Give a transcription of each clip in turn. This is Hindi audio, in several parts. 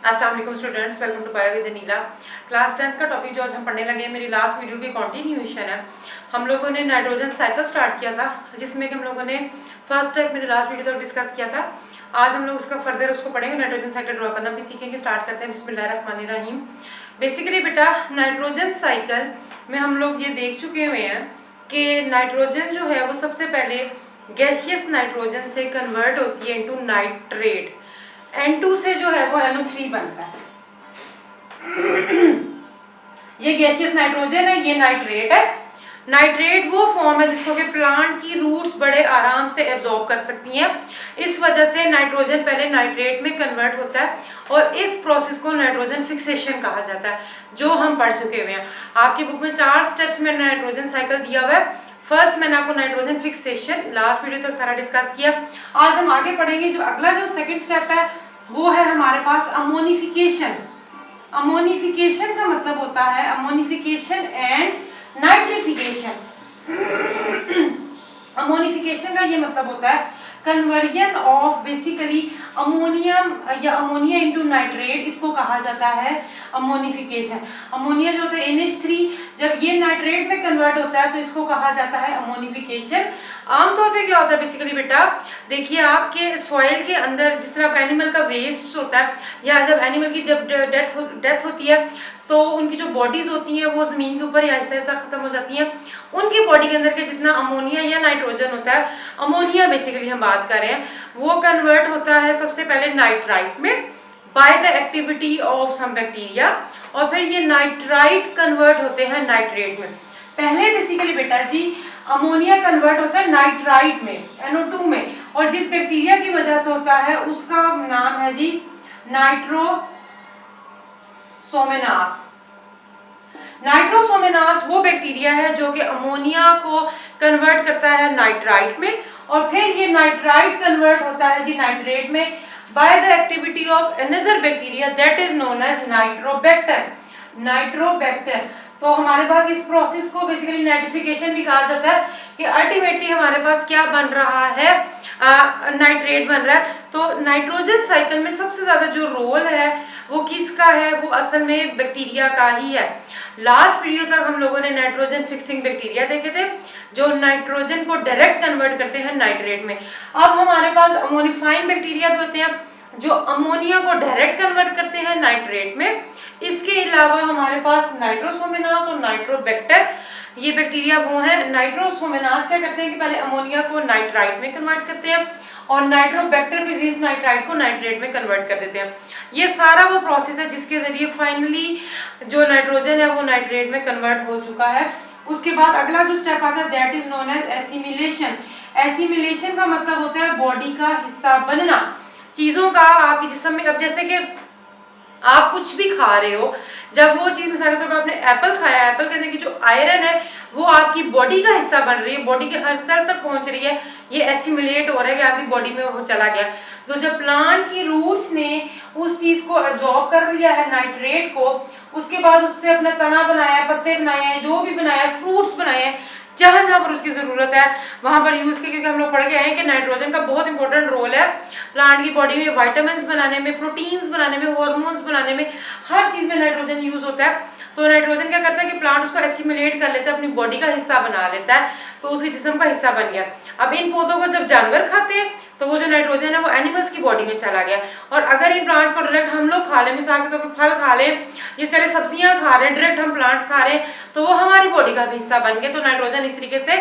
अस्सलाम वालेकुम students, welcome to bio with Neela. Class 10th का टॉपिक जो आज हम पढ़ने लगे हैं, मेरी लास्ट वीडियो की कंटिन्यूएशन है। हम लोगों ने नाइट्रोजन साइकिल स्टार्ट किया था, जिसमें कि हम लोगों ने फर्स्ट स्टेप मेरी लास्ट वीडियो तक डिस्कस किया था। आज हम लोग उसका फर्दर उसको पढ़ेंगे, नाइट्रोजन साइकिल ड्रॉ करना भी सीखेंगे। स्टार्ट करते हैं बिस्मिल्लाहिर्रहमानिर्रहीम। बेसिकली बेटा नाइट्रोजन साइकिल में हम लोग ये देख चुके हुए हैं कि नाइट्रोजन जो है वो सबसे पहले गैसियस नाइट्रोजन से कन्वर्ट होती है इनटू नाइट्रेट। N2 से जो है वो NO3 बनता है। ये गैसियस नाइट्रोजन है, ये नाइट्रेट है। नाइट्रेट वो फॉर्म है जिसको कि प्लांट की रूट्स बड़े आराम से एब्जॉर्ब कर सकती हैं। इस वजह से नाइट्रोजन पहले नाइट्रेट में कन्वर्ट होता है और इस प्रोसेस को नाइट्रोजन फिक्सेशन कहा जाता है, जो हम पढ़ चुके हुए हैं। आपकी बुक में 4 स्टेप्स में नाइट्रोजन साइकिल दिया हुआ है। फर्स्ट मैंने आपको नाइट्रोजन फिक्सेशन लास्ट वीडियो तक सारा डिस्कस किया। आज हम आगे पढ़ेंगे। जो अगला जो सेकंड स्टेप है वो है हमारे पास अमोनिफिकेशन। अमोनिफिकेशन का मतलब होता है अमोनिफिकेशन एंड नाइट्रिफिकेशन। अमोनिफिकेशन का ये मतलब होता है कन्वर्जन ऑफ बेसिकली अमोनियम या अमोनिया इनटू नाइट्रेट, इसको कहा जाता है अमोनिफिकेशन। अमोनिया जो होता है NH3, जब ये नाइट्रेट में कन्वर्ट होता है तो इसको कहा जाता है अमोनिफिकेशन। आमतौर पे क्या होता है बेसिकली बेटा, देखिए आपके सॉइल के अंदर जिस तरह एनिमल का वेस्ट होता है या जब एनिमल की जब डेथ होती है तो उनकी जो बॉडीज होती हैं वो ज़मीन के ऊपर ही आहिस्ता आहिस्ता ख़त्म हो जाती हैं। उनकी बॉडी के अंदर के जितना अमोनिया या नाइट्रोजन होता है, अमोनिया बेसिकली हम बात कर रहे हैं, वो कन्वर्ट होता है सबसे पहले नाइट्राइट में by the activity of some bacteria, और फिर ये नाइट्राइट कन्वर्ट होते हैं नाइट्रेट में। पहले बेसिकली बेटा जी अमोनिया कन्वर्ट होता है नाइट्राइट में NO2 में, और जिस बैक्टीरिया की वजह से होता है उसका नाम है जी नाइट्रोसोमेनास। नाइट्रोसोमेनास वो बैक्टीरिया है जो कि अमोनिया को कन्वर्ट करता है नाइट्राइट में, और फिर ये नाइट्राइट कन्वर्ट होता है जी नाइट्रेट में by the activity of another bacteria that is known as nitrobacter. Nitrobacter. तो हमारे पास इस प्रोसेस को बेसिकली नाइट्रिफिकेशन भी कहा जाता है कि अल्टीमेटली हमारे पास क्या बन रहा है, नाइट्रेट बन रहा है। तो नाइट्रोजन साइकिल में सबसे ज्यादा जो रोल है वो किसका है, वो असल में बैक्टीरिया का ही है। लास्ट वीडियो तक हम लोगों ने नाइट्रोजन फिक्सिंग बैक्टीरिया देखे थे जो नाइट्रोजन को डायरेक्ट कन्वर्ट करते हैं नाइट्रेट में। अब हमारे पास अमोनिफाइंग बैक्टीरिया भी होते हैं जो अमोनिया को डायरेक्ट कन्वर्ट करते हैं नाइट्रेट में। इसके अलावा हमारे पास नाइट्रोसोमेनास और नाइट्रोबैक्टर, ये बैक्टीरिया वो हैं। नाइट्रोसोमेनास क्या करते हैं कि पहले अमोनिया को नाइट्राइट में कन्वर्ट करते हैं और नाइट्रोबैक्टर भी इस नाइट्राइट को नाइट्रेट में कन्वर्ट कर देते हैं। ये सारा वो प्रोसेस है जिसके जरिए फाइनली जो नाइट्रोजन है वो नाइट्रेट में कन्वर्ट हो चुका है। उसके बाद अगला जो स्टेप आता है that is known as assimilation. Assimilation का मतलब होता है बॉडी का हिस्सा बनना, चीजों का आपके जिस्म में। अब जैसे कि आप कुछ भी खा रहे हो, जब वो चीज मिसाल के तौर पर आपने एप्पल खाया, एप्पल के अंदर की जो आयरन है वो आपकी बॉडी का हिस्सा बन रही है, बॉडी के हर सेल तक पहुंच रही है, ये एसिमिलेट हो रहा है कि आपकी बॉडी में वो चला गया। तो जब प्लांट की रूट्स ने उस चीज को एब्जॉर्ब कर लिया है नाइट्रेट को, उसके बाद उससे अपना तना बनाया, पत्ते बनाए हैं, जो भी बनाया है, फ्रूट्स बनाए हैं, जहां जहां पर उसकी जरूरत है वहां पर यूज किया। क्योंकि हम लोग पढ़ के आए हैं कि नाइट्रोजन का बहुत इंपॉर्टेंट रोल है प्लांट की बॉडी में, विटामिन्स बनाने में, प्रोटीन्स बनाने में, हार्मोन्स बनाने में, हर चीज में नाइट्रोजन यूज होता है। तो नाइट्रोजन क्या करता है कि प्लांट उसको एसिमिलेट कर लेता है, अपनी बॉडी का हिस्सा बना लेता है, तो उसके जिस्म का हिस्सा बन गया। अब इन पौधों को जब जानवर खाते हैं तो वो जो नाइट्रोजन है वो एनिमल्स की बॉडी में चला गया। और अगर इन प्लांट्स को डायरेक्ट हम लोग खा लें, मिसाल के तौर पर फल खा लें, ये सारे सब्जियां खा रहे हैं, डायरेक्ट हम प्लांट्स खा रहे हैं, तो वो हमारी बॉडी का भी हिस्सा बन गया। तो नाइट्रोजन इस तरीके से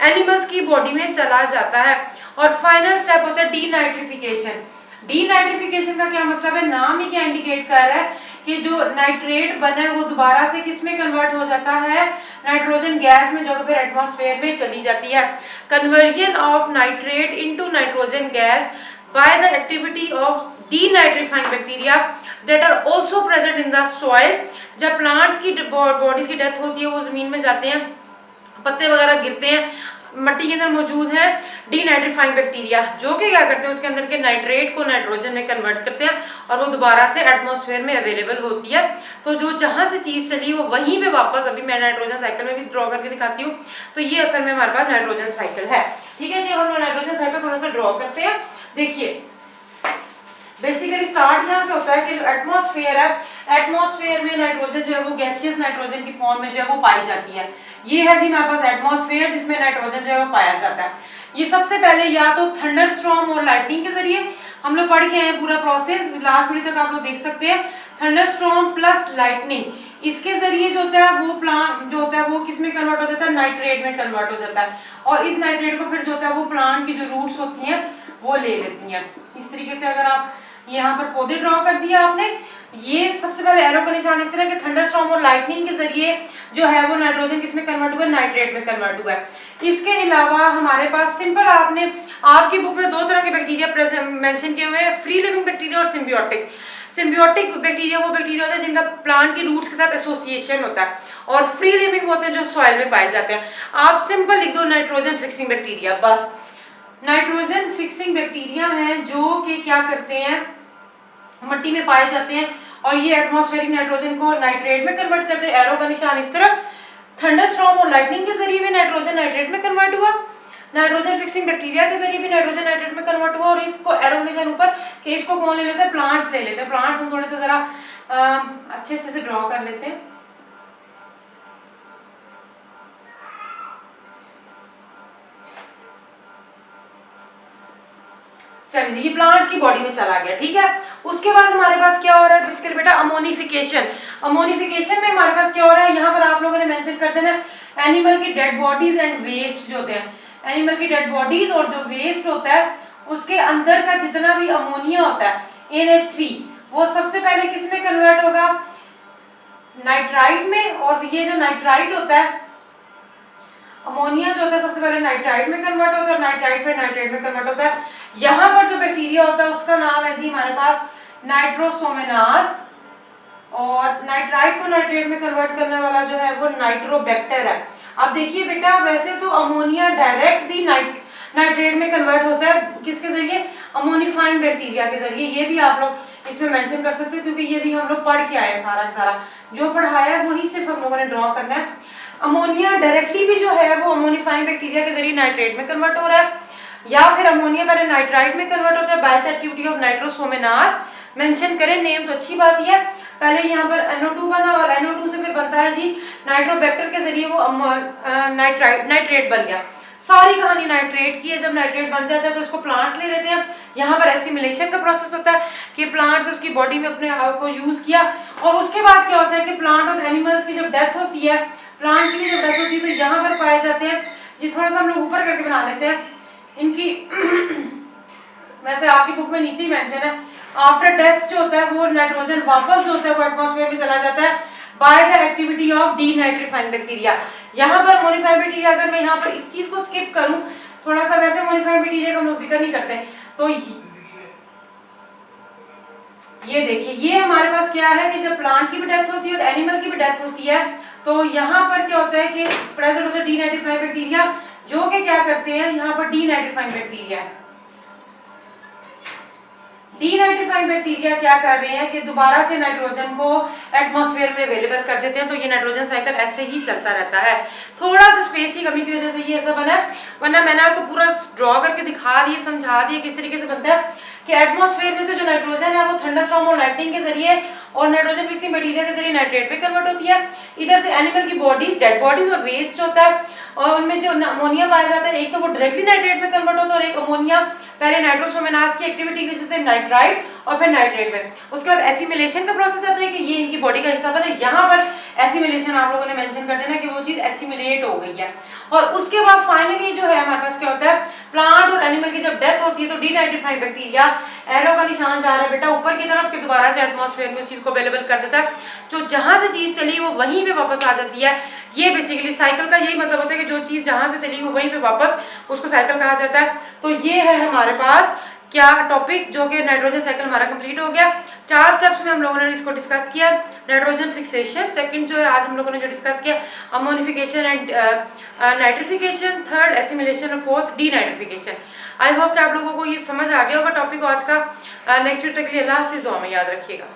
एनिमल्स की बॉडी में चला जाता है। और फाइनल स्टेप होता है डीनाइट्रिफिकेशन। डीनाइट्रिफिकेशन का क्या मतलब है, नाम ही क्या इंडिकेट कर रहा है कि जो नाइट्रेट बना है वो दोबारा से किस में कन्वर्ट हो जाता है, नाइट्रोजन गैस में, जो फिर एटमॉस्फेयर में चली जाती है। Conversion of nitrate into nitrogen gas by the activity of denitrifying bacteria that are also present in the soil. जब प्लांट्स की बॉडीज की डेथ होती है, वो जमीन में जाते हैं, पत्ते वगैरह गिरते हैं, मिट्टी के अंदर मौजूद है डीनाइट्रिफाइंग बैक्टीरिया, जो कि क्या करते हैं उसके अंदर के नाइट्रेट को नाइट्रोजन में कन्वर्ट करते हैं और वो दोबारा से एटमॉस्फेयर में अवेलेबल होती है। तो जो जहां से चीज चली वो वहीं पे वापस, अभी मैं नाइट्रोजन साइकिल में भी ड्रॉ करके दिखाती हूँ। तो ये असल में हमारे पास नाइट्रोजन साइकिल है। ठीक है जी, हम नाइट्रोजन साइकिल थोड़ा सा ड्रॉ करते हैं। देखिए बेसिकली स्टार्ट यहाँ से होता है कि एटमॉस्फेयर है, एटमॉस्फेयर में नाइट्रोजन जो है वो गैसियस नाइट्रोजन की फॉर्म में जो है वो पाई जाती है। ये है जी हमारे पास एटमॉस्फेयर जिसमें नाइट्रोजन जो है वो पाया जाता है। ये सबसे पहले या तो थंडरस्टॉर्म और लाइटनिंग के जरिए, हम लोग पढ़ के आए हैं पूरा प्रोसेस, लास्ट वीडियो तक आप लोग देख सकते हैं। थंडरस्टॉर्म प्लस लाइटनिंग, इसके जरिए जो होता है वो प्लांट जो होता है वो किस में कन्वर्ट हो जाता है, नाइट्रेट में कन्वर्ट हो जाता है। और इस नाइट्रेट को फिर जो होता है वो प्लांट की जो रूट्स होती हैं वो ले लेती हैं। इस तरीके से अगर आप यहाँ पर पौधे ड्रॉ कर दिया आपने, ये सबसे पहले एरो का निशान इस तरह के थंडरस्टॉर्म और लाइटनिंग के जरिए जो है वो नाइट्रोजन किसमें कन्वर्ट हुआ है, नाइट्रेट में कन्वर्ट हुआ है। इसके अलावा हमारे पास सिंपल आपने आपकी बुक में दो तरह के बैक्टीरिया मेंशन किए हुए हैं, फ्री लिविंग बैक्टीरिया और सिम्बियोटिक। सिम्बियोटिक बैक्टीरिया वो बैक्टीरिया होता है जिनका प्लांट की रूट्स के साथ एसोसिएशन होता है, और फ्री लिविंग होते हैं जो सॉइल में पाए जाते हैं। आप सिंपल लिख दो नाइट्रोजन फिक्सिंग बैक्टीरिया, बस। नाइट्रोजन फिक्सिंग बैक्टीरिया हैं जो कि क्या करते हैं, मिट्टी में पाए जाते हैं और ये एटमॉस्फेरिक नाइट्रोजन को नाइट्रेट में कन्वर्ट करते हैं। एरो का निशान इस तरफ, थंडरस्टॉर्म और लाइटनिंग के जरिए भी नाइट्रोजन नाइट्रेट में कन्वर्ट हुआ, नाइट्रोजन फिक्सिंग बैक्टीरिया के जरिए भी नाइट्रोजन नाइट्रेट में कन्वर्ट हुआ। और इसको एरो निशान ऊपर कि इसको कौन ले लेते हैं, प्लांट्स ले लेते हैं। प्लांट्स हम थोड़े से जरा अच्छे से ड्रॉ कर लेते हैं। चलिए जी, ये प्लांट्स की बॉडी में चला गया, ठीक है। उसके बाद हमारे पास क्या हो रहा है बेसिकली बेटा, अमोनिफिकेशन। अमोनिफिकेशन में हमारे पास क्या हो रहा है, यहाँ पर आप लोगों ने मेंशन कर देना एनिमल की डेड बॉडीज एंड वेस्ट जो होते हैं, एनिमल की डेड बॉडीज और जो वेस्ट होता है उसके अंदर का जितना भी अमोनिया होता है NH3, वो सबसे पहले किस में कन्वर्ट होगा, नाइट्राइट में। और ये जो नाइट्राइट होता है, अमोनिया जो होता है सबसे पहले नाइट्राइट में कन्वर्ट होता है, नाइट्राइट पे नाइट्रेट में कन्वर्ट होता है। यहाँ पर जो बैक्टीरिया होता है उसका नाम है जी हमारे पास नाइट्रोसोमेनास, और नाइट्राइट को नाइट्रेट में कन्वर्ट करने वाला जो है वो नाइट्रोबैक्टर है। अब देखिए बेटा, वैसे तो अमोनिया डायरेक्ट भी नाइट्रेट में कन्वर्ट होता है, किसके जरिए, अमोनिफाइंग बैक्टीरिया के जरिए। ये भी आप लोग इसमें मेंशन कर सकते हो क्योंकि ये भी हम लोग पढ़ के आए हैं, सारा का सारा जो पढ़ाया है वही सिर्फ हम लोगों ने ड्रॉ करना है। अमोनिया डायरेक्टली भी जो है वो अमोनिफाइंग बैक्टीरिया के जरिए नाइट्रेट में कन्वर्ट हो रहा है, या फिर अमोनिया पहले नाइट्राइट में कन्वर्ट होता है by the activity of Nitrosomonas. Mention करें नेम तो अच्छी बात ही है। पहले यहाँ पर NO2 बना और NO2 से फिर बनता है जी नाइट्रोबैक्टर के जरिए वो नाइट्रेट बन गया। सारी कहानी नाइट्रेट की है। जब नाइट्रेट बन जाता है तो इसको प्लांट्स ले लेते हैं। यहाँ पर एसिमिलेशन का प्रोसेस होता है कि प्लांट्स उसकी बॉडी में अपने आप को यूज किया, और उसके बाद क्या होता है कि प्लांट और एनिमल्स की जब डेथ होती है, प्लांट की भी जब डेथ होती है तो यहाँ पर पाए जाते हैं, ये थोड़ा सा हम लोग ऊपर करके बना लेते हैं इनकी वैसे आपकी बुक में नीचे ही मेंशन है, आफ्टर डेथ जो होता है वो नाइट्रोजन वापस जो होता है वो एटमॉस्फेयर में चला जाता है by the activity of denitrifying bacteria. यहाँ पर मॉडिफाइड बैक्टीरिया, अगर मैं यहाँ पर इस चीज को स्किप करूं थोड़ा सा, वैसे मॉडिफाइड बैक्टीरिया का हम लोग जिक्र नहीं करते, तो ये देखिए, ये हमारे पास क्या है कि जब प्लांट की भी डेथ होती है और एनिमल की भी डेथ होती है तो यहाँ पर क्या होता है कि प्रेजेंट होता है डीनाइट्रीफाइंग बैक्टीरिया, जो कि क्या करते हैं, यहाँ पर डीनाइट्रीफाइंग बैक्टीरिया क्या कर रहे हैं कि दोबारा से नाइट्रोजन को एटमॉस्फेयर में अवेलेबल कर देते हैं। तो ये नाइट्रोजन साइकिल ऐसे ही चलता रहता है। थोड़ा सा स्पेस की कमी की वजह से ये ऐसा बना है, वरना मैंने आपको पूरा ड्रॉ करके दिखा दिए, समझा दिए किस तरीके से बनता है कि एटमॉस्फेयर में से जो नाइट्रोजन है वो थंडरस्टॉर्म और लाइटनिंग के जरिए और नाइट्रोजन फिक्सिंग बैक्टीरिया के जरिए नाइट्रेट में कन्वर्ट होती है। इधर से एनिमल की बॉडीज, डेड बॉडीज और वेस्ट होता है, और उनमें जो अमोनिया पाया जाता है, एक तो वो डायरेक्टली नाइट्रेट में कन्वर्ट होता है और एक अमोनिया पहले नाइट्रोसोमेनास की एक्टिविटी की वजह से नाइट्राइट और फिर नाइट्रेट में। उसके बाद एसिमिलेशन का प्रोसेस आता है कि ये इनकी बॉडी का हिस्सा बने। यहाँ पर एसिमिलेशन आप लोगों ने मेंशन कर देना कि वो चीज एसिमिलेट हो गई है। और उसके बाद फाइनली जो है हमारे पास क्या होता है, प्लांट और एनिमल की जब डेथ होती है तो डीनाइट्रीफाइंग बैक्टीरिया, एरो का निशान जा रहा है बेटा ऊपर की तरफ, के दोबारा से एटमॉस्फेयर में उस चीज को अवेलेबल कर देता है। जो जहां से चीज चली वो वहीं पे वापस आ जाती है। ये बेसिकली साइकिल का यही मतलब होता है कि जो चीज जहां से चली वो वहीं पे वापस, उसको साइकिल कहा जाता है। तो ये है हमारे पास क्या टॉपिक, जो कि नाइट्रोजन साइकिल हमारा कंप्लीट हो गया। 4 स्टेप्स में हम लोगों ने इसको डिस्कस किया। नाइट्रोजन फिक्सेशन, सेकंड जो है आज हम लोगों ने जो डिस्कस किया ammonification and nitrification, third assimilation और फोर्थ डीनाइट्रिफिकेशन। आई होप कि आप लोगों को ये समझ आ गया होगा टॉपिक आज का। नेक्स्ट वीडियो तक के लिए अल्लाह हाफिज़, दुआ में याद रखिएगा।